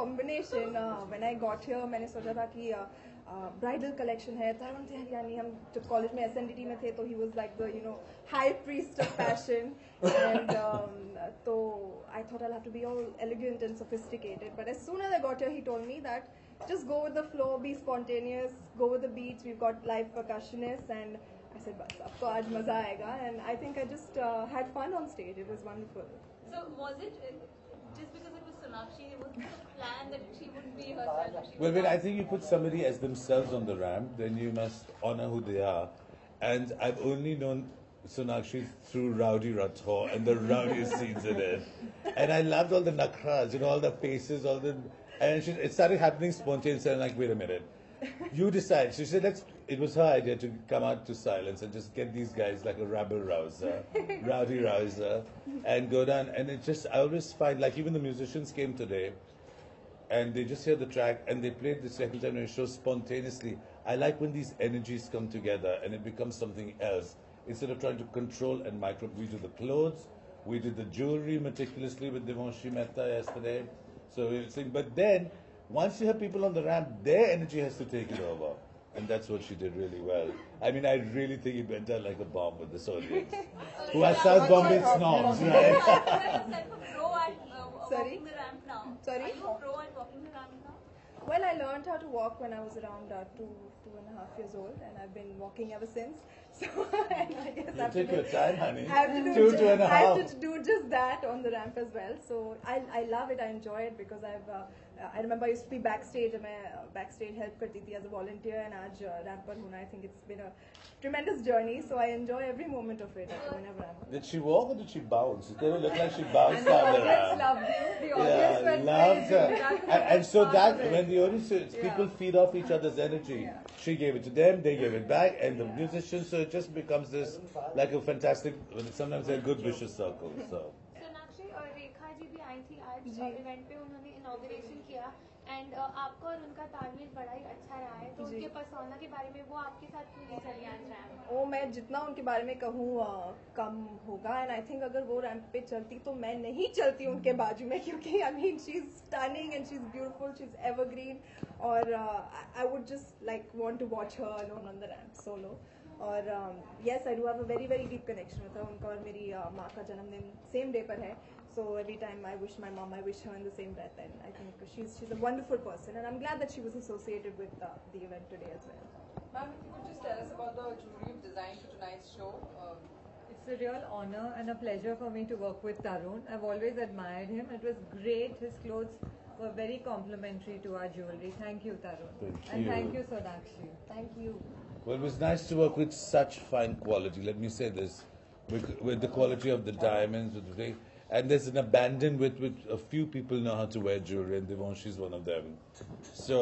combination. When I got here, मैंने सोचा था कि ब्राइडल कलेक्शन है तरुण यानी हम जब कॉलेज में SNDT में थे तो he was like the high priest of fashion and तो I thought I'll have to be all elegant and sophisticated, but as soon as I got here he told me that just go with the flow, be spontaneous, go with the beats, we've got live percussionists, and I said बस अब तो आज मजा आएगा, and I think I just had fun on stage. It was wonderful. So was it just because it was Sonakshi, was it a plan that she would be herself? Well, when I think you put somebody as themselves on the ramp, then you must honor who they are. And I've only known Sonakshi through Rowdy Rathore and the rowdiest scenes in it. And I loved all the nakras, all the faces, and it started happening spontaneously. And I'm like, wait a minute. You decide. She said, it was her idea to come out to silence and just get these guys like a rabble rouser, rowdy rouser, and go down. And I always find, like even the musicians came today, and they just hear the track and they played the second time and it shows spontaneously. I like when these energies come together and it becomes something else. instead of trying to control and micro, we do the clothes, we did the jewelry meticulously with Devanshi Mehta yesterday. So we were saying, but then once you have people on the ramp, their energy has to take it over. And that's what she did really well. I mean, I really think it went out like a bomb with this audience. Who are South Bombay snobs, right? Yourself a pro at Sorry? walking the ramp now. Sorry? Are you a pro at walking the ramp now? Well, I learned how to walk when I was around 2.5 years old, and I've been walking ever since. So I guess I have You take to your time, honey. I have to do 2.5. I have to do just that on the ramp as well. So I love it. I enjoy it because I remember I used to be backstage. I backstage help करती थी as a volunteer, and आज ramp पर हूँ. I think it's been a tremendous journey. So I enjoy every moment of it whenever I'm. Did she walk or did she bounce? It didn't look like she bounced And the down the audience ramp. loved you. The Yeah, audience went loved crazy. her. That's the And best so part that of it. when the audience people feed off each other's energy, she gave it to them, they gave it back, and the musicians. So it just becomes this like a fantastic, sometimes a good vicious circle. So. Sonakshi और रेखा जी भी आई थी आज जी। Event पे, उन्होंने inauguration किया and आपका और उनका तालमेल बड़ा ही अच्छा रहा है, तो जी। उनके पर्सोना के बारे में वो आपके साथ क्यों नहीं चली आज रैम? वो मैं जितना उनके बारे में कहूँ कम होगा. एंड आई थिंक अगर वो रैंप पे चलती तो मैं नहीं चलती उनके बाजू में, क्योंकि I mean she is stunning and she is beautiful, she is evergreen. और I would just like want to watch her alone on the ramp solo. और yes, I do have a very very deep connection with her. उनका और मेरी माँ का जन्मदिन same day पर है. So every time I wish my mom, I wish her in the same breath, and I think she's a wonderful person, and I'm glad that she was associated with the event today as well. Ma'am, if you could just tell us about the jewelry you've designed for tonight's show. It's a real honor and a pleasure for me to work with Tarun. I've always admired him. It was great. His clothes were very complimentary to our jewelry. Thank you, Tarun. Thank And you. thank you, Sonakshi. Thank you. Well, it was nice to work with such fine quality. Let me say this, with the quality of the diamonds, with the, and there's an abandon with a few people know how to wear jewelry, and Devanshi's one of them. So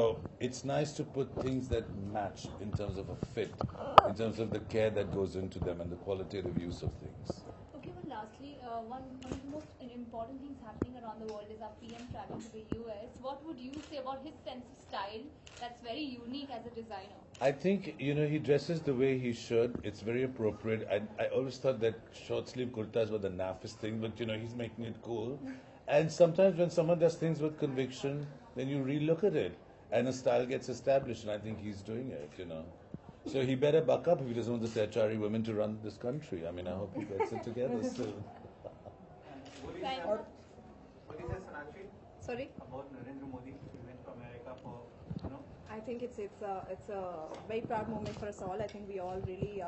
it's nice to put things that match in terms of a fit, in terms of the care that goes into them and the qualitative use of things. Okay, well, lastly, one of the most important things happening around the world is our PM traveling to the US. What would you say about his sense of style that's very unique as a designer? I think, he dresses the way he should. It's very appropriate. I always thought that short sleeve kurtas were the naffest thing, but, he's making it cool. And sometimes when someone does things with conviction, then you relook at it and a style gets established, and I think he's doing it, So he better buck up if he doesn't want the Techari women to run this country. I mean, I hope he gets it together soon. Thank What is this, Sonakshi, Sorry. about Narendra Modi? He went to America for, I think it's a very proud moment for us all. I think we all really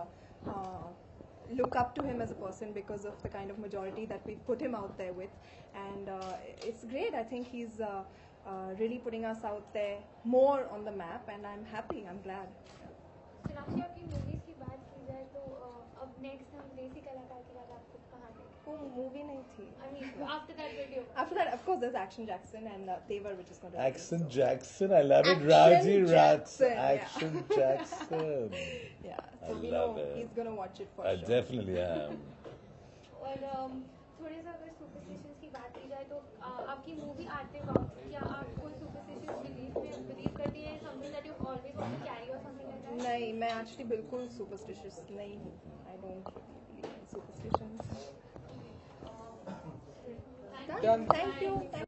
look up to him as a person because of the kind of majority that we put him out there with, and it's great. I think he's really putting us out there more on the map, and I'm happy. I'm glad. Sonakshi, आपकी movies की बात की जाए तो अब next हम देसी कलाकार के बाद आपको कहाँ देखें? वो मूवी नहीं थी. I mean, after that video. After that, of course, there's Action Jackson and Tevar, which is going to be Action Jackson, I love it. Action Rowdy Rats. Jackson, yeah. Action Jackson. Yeah, so I we love know it. he's going to watch it for I sure. definitely am. और थोड़े सा अगर superstitions की बात की जाए तो आपकी मूवी आते वक्त क्या आप कोई सुपरस्टिशंस बिलीव करती हैं, something that you always want to carry or something like that? नहीं, मैं एक्चुअली बिल्कुल सुपरस्टिशियस नहीं हूँ. I don't believe in superstitions. Thank you.